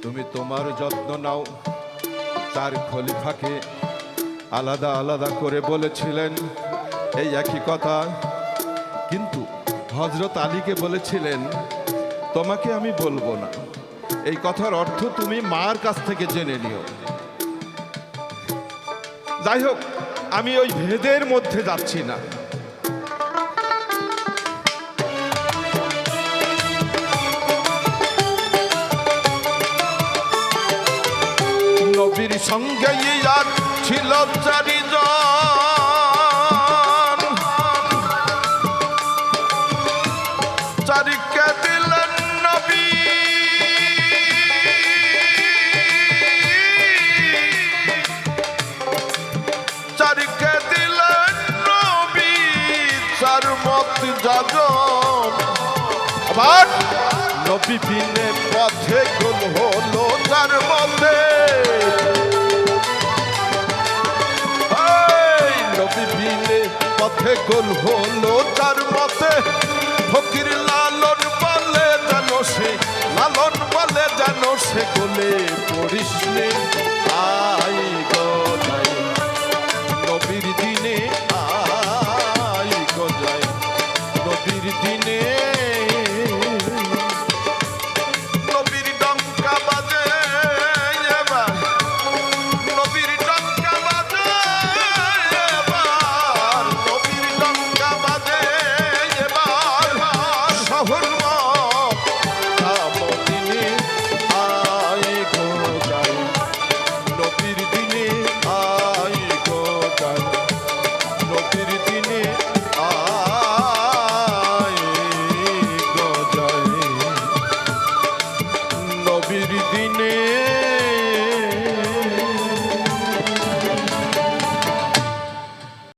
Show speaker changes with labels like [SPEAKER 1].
[SPEAKER 1] তুমি তোমার যত্ন নাও। তার খলিফাকে আলাদা আলাদা করে বলেছিলেন এই একই কথা, কিন্তু হযরত আলীকে বলেছিলেন তোমাকে আমি বলবো না, এই কথার অর্থ তুমি মার কাছ থেকে জেনে নিও। যাই হোক, আমি ওই ভেদের মধ্যে যাচ্ছি না। নবীর সঙ্গে আর ছিল চারিজন, চারিকে দিলেন নবী, চারিকে দিলেন নবী, চার মত যাজন। আবার নবী বিনে পথে গোল হলো তার মধ্যে, নবী বিনে পথে গোল হলো তার মতে। ফকির লালন বলে যেন সে, লালন বলে যেন সে গোলে পড়িস নে। আই গজাই নবীর দিনে, আই গজাই নবীর দিনে। নবীর ডঙ্কা বাজে এবার, নবীর ডঙ্কা বাজে এবার, নবীর ডঙ্কা বাজে এবার। শহর মদিনে আই গজাই নবীর দিনে, আই গজাই নবীর দিনে, আই গজাই নবীর দিনে।